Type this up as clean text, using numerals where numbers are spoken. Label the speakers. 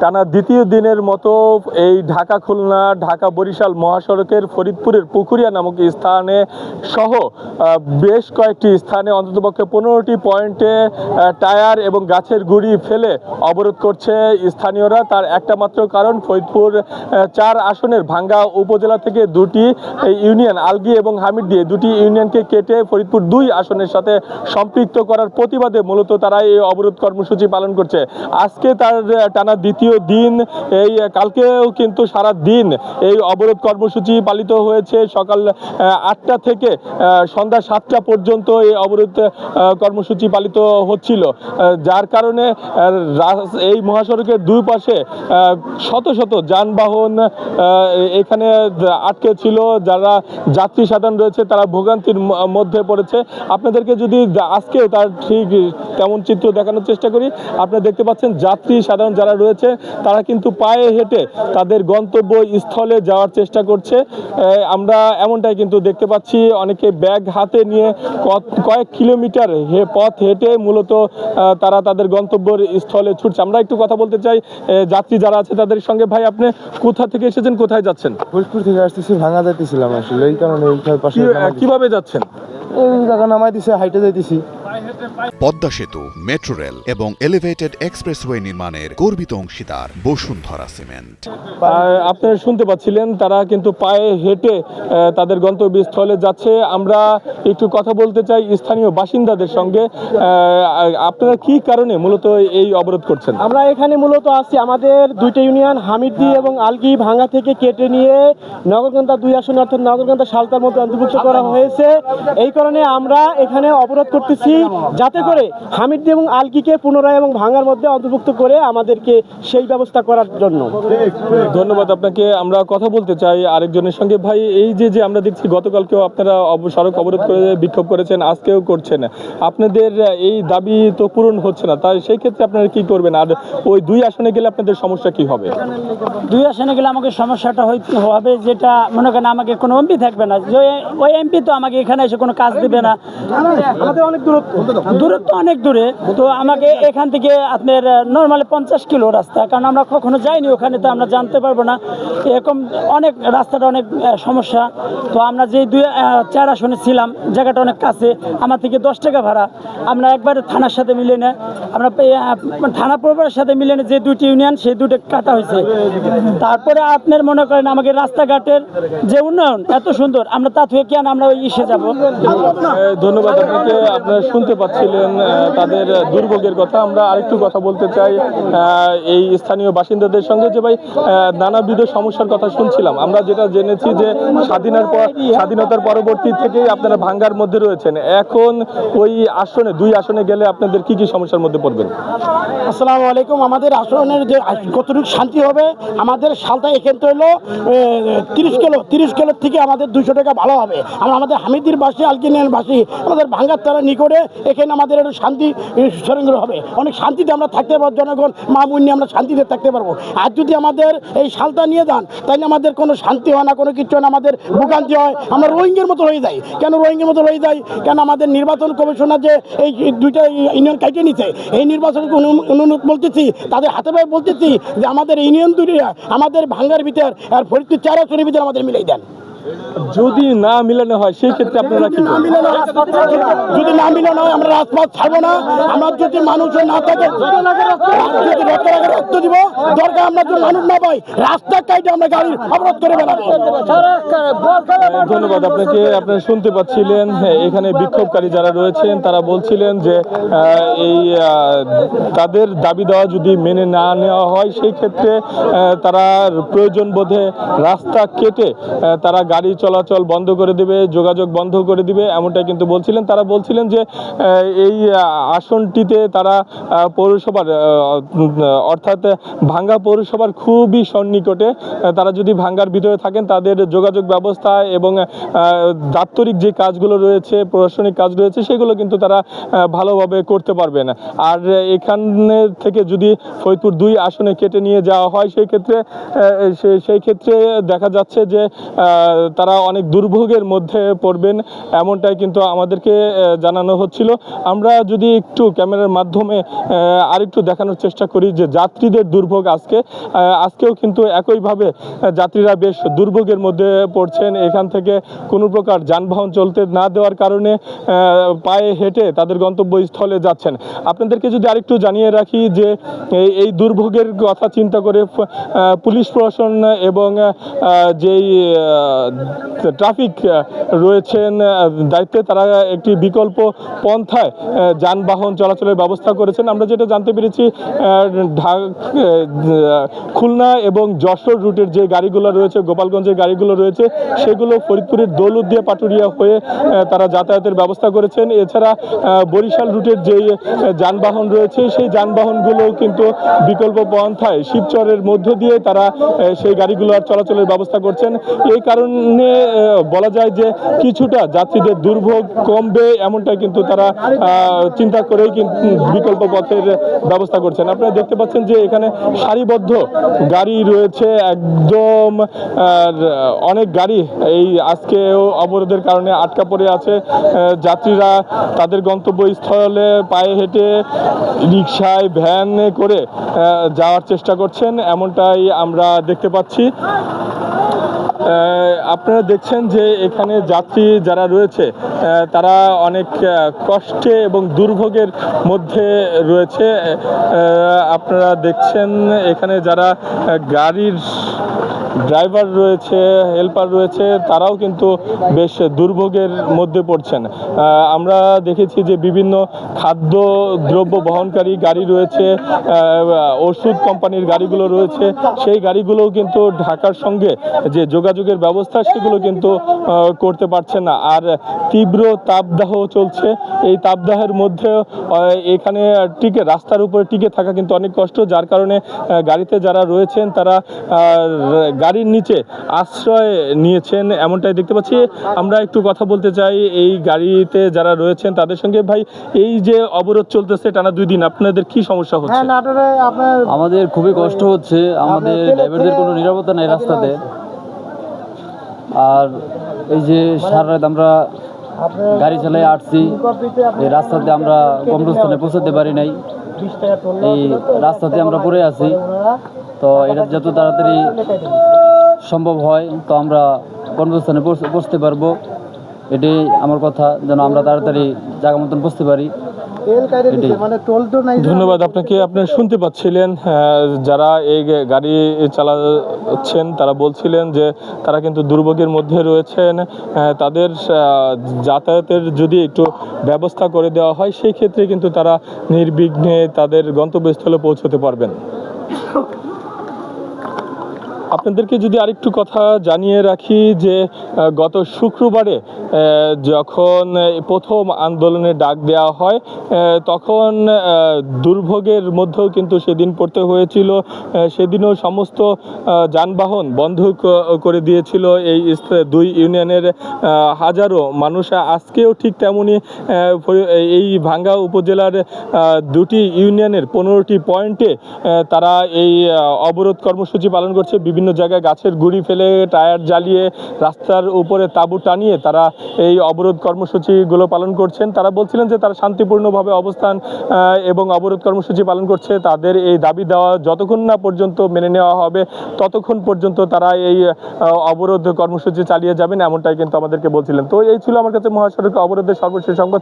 Speaker 1: টানা দ্বিতীয় দিনের মতো এই ঢাকা খুলনা ঢাকা বরিশাল মহাসড়কের ফরিদপুরের পুকুরিয়া নামক স্থানে সহ বেশ কয়েকটি স্থানে অন্ততপক্ষে 15টি পয়েন্টে টায়ার এবং গাছের গুঁড়ি ফেলে অবরোধ করছে স্থানীয়রা। তার একটা মাত্র কারণ, ফরিদপুর 4 আসনের ভাঙ্গা উপজেলা থেকে দুটি ইউনিয়ন আলগী এবং হামিরদী দুটি ইউনিয়নকে কেটে ফরিদপুর 2 আসনের সাথে সম্পৃক্ত করার প্রতিবাদে মূলত তারা এই অবরোধ কর্মসূচি পালন করছে। আজকে তার টানা দ্বিতীয় দিন, এই কালকেও কিন্তু সারা দিন এই অবরোধ কর্মসূচি পালিত হয়েছে। সকাল 8টা থেকে সন্ধ্যা 7টা পর্যন্ত এই অবরোধ কর্মসূচি পালিত হচ্ছিল, যার কারণে এই মহাসড়কের দুই পাশে শত শত যানবাহন এখানে আটকে ছিল। যারা যাত্রী সাধারণ রয়েছে তারা ভোগান্তির মধ্যে পড়েছে। আপনাদেরকে যদি আজকেও তার ঠিক তেমন চিত্র দেখানোর চেষ্টা করি, আপনারা দেখতে পাচ্ছেন যাত্রী সাধারণ যারা রয়েছে তারা কিন্তু পায়ে হেঁটে তাদের গন্তব্য স্থলে যাওয়ার চেষ্টা করছে। আমরা এমনটাই কিন্তু দেখতে পাচ্ছি, অনেকে ব্যাগ হাতে নিয়ে কয়েক কিলোমিটার পথ হেঁটে মূলত তারা তাদের গন্তব্যের স্থলে ছুটছে। আমরা একটু কথা বলতে চাই যাত্রী যারা আছে তাদের সঙ্গে। ভাই, আপনি কোথা থেকে এসেছেন, কোথায় যাচ্ছেন?
Speaker 2: ফরিদপুর থেকে আসতেছি, ভাঙা যাইতেছিলাম আসলে, এই কারণে
Speaker 1: কিভাবে যাচ্ছেন?
Speaker 2: এই জায়গা নামাই দিছে, হাইটে যাইতেছি।
Speaker 3: পদ্মা সেতু, মেট্রো রেল এবং এলিভেটেড এক্সপ্রেসওয়ে নির্মাণের গর্বিত অংশীদার বসুন্ধরা সিমেন্ট।
Speaker 1: আপনারা শুনতে পাচ্ছিলেন, তারা কিন্তু পায়ে হেঁটে তাদের গন্তব্যস্থলে যাচ্ছে। আমরা একটু কথা বলতে চাই স্থানীয় বাসিন্দাদের সঙ্গে। আপনারা কি কারণে মূলত এই অবরোধ করছেন?
Speaker 4: আমরা এখানে মূলত আছি, আমাদের দুইটা ইউনিয়ন হামিরদী এবং আলগী ভাঙ্গা থেকে কেটে নিয়ে নগরকান্দা 2 আসন অর্থাৎ নগরকান্দা সালতার মধ্যে অন্তর্ভুক্ত করা হয়েছে। এই কারণে আমরা এখানে অবরোধ করতেছি, যাতে করে হামিরদী এবং আলগীকে পুনরায় এবং ভাঙ্গার মধ্যে অন্তর্ভুক্ত করে আমাদেরকে সেই ব্যবস্থা করার জন্য।
Speaker 1: ধন্যবাদ আপনাকে। আমরা কথা বলতে চাই আরেকজনের সঙ্গে। ভাই, এই যে আমরা দেখছি গতকালকেও আপনারা সড়ক অবরোধ করে বিক্ষোভ করেছেন, আজকেও করছেন, আপনাদের এই দাবি তো পূরণ হচ্ছে না, তাই সেই ক্ষেত্রে আপনারা কি করবেন? আর ওই 2 আসনে গেলে আপনাদের সমস্যা কি হবে?
Speaker 5: 2 আসনে গেলে আমাকে সমস্যাটা হবে, যেটা মনে করেন আমাকে কোনো এমপি থাকবে না, যে ওই এমপি তো আমাকে এখানে এসে কোনো কাজ দেবে না।
Speaker 4: আমাদের অনেক
Speaker 5: দূরত্ব অনেক দূরে, তো আমাকে এখান থেকে আপনার নর্মালি 50 কিলো রাস্তা, কারণ আমরা কখনো যাইনি ওখানে, তো আমরা জানতে পারবো না। এরকম অনেক রাস্তাটা অনেক সমস্যা। তো আমরা যে 4 আসনে ছিলাম, জায়গাটা অনেক কাছে, আমার থেকে 10 টাকা ভাড়া। আমরা একবার থানার সাথে মিলে না, আমরা থানা পরিবারের সাথে মিলে যে 2টি ইউনিয়ন, সেই 2টা কাটা হয়েছে। তারপরে আপনার মনে করেন আমাকে রাস্তাঘাটের যে উন্নয়ন এত সুন্দর, আমরা তা থেকে কেন আমরা ওই ইসে যাবো?
Speaker 1: ধন্যবাদ আপনাকে। আপনারা শুনতে পাচ্ছিলেন তাদের দুর্ভোগের কথা। আমরা আরেকটু কথা বলতে চাই এই স্থানীয় বাসিন্দাদের সঙ্গে, যে ভাই নানাবিধ সমস্যার কথা শুনছিলাম। আমরা যেটা জেনেছি যে স্বাধীনতার পরবর্তী থেকেই আপনারা ভাঙ্গার মধ্যে রয়েছেন। এখন ওই আসনে 2 আসনে গেলে আপনাদের কি কি সমস্যার মধ্যে পড়বেন?
Speaker 4: আসসালামু আলাইকুম। আমাদের আসনের যে কতটুকু শান্তি হবে, আমাদের সালটা এখান থেকে হলো 30 কিলো থেকে আমাদের 200 টাকা ভালো হবে। আমাদের হামিদির বাসী, আলগিনিয়ান বাসী, আমাদের ভাঙ্গার তারা নিকটে এখানে আমাদের একটু শান্তি সরঙ্গ হবে, অনেক শান্তিতে আমরা থাকতে পারবো, জনগণ মা বোন নিয়ে আমরা শান্তিতে থাকতে পারবো। আর যদি আমাদের এই সালটা নিয়ে যান, তাহলে আমাদের কোনো শান্তি হয় না, কোনো কিছু হয় না, আমাদের ভোগান্তি হয়, আমরা রোহিঙ্গার মতো রয়ে যাই। কেন রোহিঙ্গার মতো রয়ে যাই? কেন আমাদের নির্বাচন কমিশনার যে এই 2টা ইউনিয়ন কাটিয়ে নিচ্ছে, এই নির্বাচনকে অনুরোধ বলতেছি, তাদের হাতে পায়ে বলতেছি যে আমাদের ইউনিয়ন 2টা আমাদের ভাঙ্গার ভিতর আর ফরিদপুর 4 আসনের ভিতরে আমাদের মিলাই দেন।
Speaker 1: যদি না মিলানো হয় সেই ক্ষেত্রে আপনারা কি?
Speaker 4: যদি না মিলানো হয় আমরা রাজপথ ছাড়বো না। আমরা যদি মানুষের না থাকে, রক্ত দিব, দরকার আমরা যদি মানুষ না পাই, রাস্তা কাইটে আমরা গাড়ি অবরোধ করে বেড়াবো।
Speaker 1: ধন্যবাদ আপনাকে। আপনারা শুনতে পাচ্ছিলেন এখানে বিক্ষোভকারী যারা রয়েছেন তারা বলছিলেন যে এই তাদের দাবি দেওয়া যদি মেনে না নেওয়া হয় সেই ক্ষেত্রে তারা প্রয়োজন বোধে রাস্তা কেটে তারা গাড়ি চলাচল বন্ধ করে দেবে, যোগাযোগ বন্ধ করে দিবে, এমনটাই কিন্তু বলছিলেন। তারা বলছিলেন যে এই আসনটিতে তারা পৌরসভার অর্থাৎ ভাঙ্গা পৌরসভার খুবই সন্নিকটে, তারা যদি ভাঙ্গার ভিতরে থাকেন তাদের যোগাযোগ ব্যবস্থা এবং দাপ্তরিক যে কাজগুলো রয়েছে, প্রশাসনিক কাজ রয়েছে, সেগুলো কিন্তু তারা ভালোভাবে করতে পারবেন। আর এখানে থেকে যদি ফরিদপুর 2 আসনে কেটে নিয়ে যাওয়া হয় সেই ক্ষেত্রে দেখা যাচ্ছে যে তারা অনেক দুর্ভোগের মধ্যে পড়বেন এমনটাই কিন্তু আমাদেরকে জানানো হচ্ছিল। আমরা যদি একটু ক্যামেরার মাধ্যমে আরেকটু দেখানোর চেষ্টা করি যে যাত্রীদের দুর্ভোগ আজকেও কিন্তু একইভাবে যাত্রীরা বেশ দুর্ভোগের মধ্যে পড়ছেন। এখান থেকে কোনো প্রকার যানবাহন চলতে না দেওয়ার কারণে পায়ে হেঁটে তাদের গন্তব্যস্থলে যাচ্ছেন। আপনাদেরকে যদি আরেকটু জানিয়ে রাখি যে এই দুর্ভোগের কথা চিন্তা করে পুলিশ প্রশাসন এবং যেই ট্রাফিক রয়েছেন দায়িত্বে, তারা একটি বিকল্প পন্থায় যানবাহন চলাচলের ব্যবস্থা করেছেন। আমরা যেটা জানতে পেরেছি খুলনা এবং যশোর রুটের যে গাড়িগুলো রয়েছে, গোপালগঞ্জের গাড়িগুলো রয়েছে, সেগুলো ফরিদপুরের দৌলতদিয়া পাটুরিয়া হয়ে তারা যাতায়াতের ব্যবস্থা করেছেন। এছাড়া বরিশাল রুটের যে যানবাহন রয়েছে সেই যানবাহনগুলো কিন্তু বিকল্প পন্থায় শিবচরের মধ্য দিয়ে তারা সেই গাড়িগুলো চলাচলের ব্যবস্থা করছেন। এই কারণে বলা যায় যে কিছুটা যাত্রীদের দুর্ভোগ কমবে এমনটাই কিন্তু তারা চিন্তা করেই কিন্তু বিকল্প পথের ব্যবস্থা করছেন। আপনারা দেখতে পাচ্ছেন যে এখানে সারিবদ্ধ গাড়ি রয়েছে একদম, অনেক গাড়ি এই আজকেও অবরোধের কারণে আটকা পড়ে আছে। যাত্রীরা তাদের গন্তব্যস্থলে পায়ে হেঁটে রিকশায় ভ্যানে করে যাওয়ার চেষ্টা করছেন এমনটাই আমরা দেখতে পাচ্ছি। আপনারা দেখছেন যে এখানে যাত্রী যারা রয়েছে তারা অনেক কষ্টে এবং দুর্ভোগের মধ্যে রয়েছে। আপনারা দেখছেন এখানে যারা গাড়ির ড্রাইভার রয়েছে, হেল্পার রয়েছে, তারাও কিন্তু বেশ দুর্ভোগের মধ্যে পড়ছেন। আমরা দেখেছি যে বিভিন্ন খাদ্য দ্রব্য বহনকারী গাড়ি রয়েছে, ওষুধ কোম্পানির গাড়িগুলো রয়েছে, সেই গাড়িগুলোও কিন্তু ঢাকার সঙ্গে যে যোগাযোগের ব্যবস্থা সেগুলো কিন্তু করতে পারছে না। আর তীব্র তাপদাহ চলছে। এই তাপদাহের মধ্যে এখানে রাস্তার উপরে টিকে থাকা কিন্তু অনেক কষ্ট, যার কারণে গাড়িতে যারা রয়েছেন তারা গাড়ির নিচে আশ্রয় নিয়েছেন এমনটাই দেখতে পাচ্ছি। আমরা একটু কথা বলতে চাই এই গাড়িতে যারা রয়েছেন তাদের সঙ্গে। ভাই, এই যে অবরোধ চলতেছে টানা 2 দিন, আপনাদের কি সমস্যা হচ্ছে?
Speaker 6: আমাদের খুবই কষ্ট হচ্ছে, আমাদের ড্রাইভারদের কোনো নিরাপত্তা নেই রাস্তাতে। আর এই যে সারা রাত আমরা গাড়ি চালাই আসছি, এই রাস্তাতে আমরা গন্তব্যস্থানে পৌঁছাতে পারি নাই, এই রাস্তাতে আমরা পড়ে আছি। তো এটা যত তাড়াতাড়ি সম্ভব হয় তো আমরা গন্তব্যস্থানে পৌঁছতে পারবো, এটাই আমার কথা, যেন আমরা তাড়াতাড়ি জায়গা মতন পৌঁছতে পারি।
Speaker 1: ধন্যবাদ আপনাকে। আপনারা শুনতে পাচ্ছিলেন যারা এই গাড়ি চালাচ্ছেন তারা বলছিলেন যে তারা কিন্তু দুর্ভোগের মধ্যে রয়েছেন। তাদের যাতায়াতের যদি একটু ব্যবস্থা করে দেওয়া হয় সেই ক্ষেত্রে কিন্তু তারা নির্বিঘ্নে তাদের গন্তব্যস্থলে পৌঁছতে পারবেন। আপনাদেরকে যদি আরেকটু কথা জানিয়ে রাখি যে গত শুক্রবারে যখন প্রথম আন্দোলনের ডাক দেওয়া হয় তখন দুর্ভোগের মধ্যেও কিন্তু সেদিন পড়তে হয়েছিল। সেদিনও সমস্ত যানবাহন বন্ধ করে দিয়েছিল এই 2 ইউনিয়নের হাজারো মানুষ। আজকেও ঠিক তেমনই এই ভাঙ্গা উপজেলার 2টি ইউনিয়নের 15টি পয়েন্টে তারা এই অবরোধ কর্মসূচি পালন করছে। বিভিন্ন জায়গায় গাছের গুঁড়ি ফেলে, টায়ার জ্বালিয়ে, রাস্তার উপরে তাঁবু টানিয়ে তারা এই অবরোধ কর্মসূচিগুলো পালন করছেন। তারা বলছিলেন যে তারা শান্তিপূর্ণভাবে অবস্থান এবং অবরোধ কর্মসূচি পালন করছে। তাদের এই দাবি দেওয়া যতক্ষণ না পর্যন্ত মেনে নেওয়া হবে ততক্ষণ পর্যন্ত তারা এই অবরোধ কর্মসূচি চালিয়ে যাবেন এমনটাই কিন্তু আমাদেরকে বলছিলেন। তো এই ছিল আমার কাছে মহাসড়ক অবরোধের সর্বশেষ সংবাদ।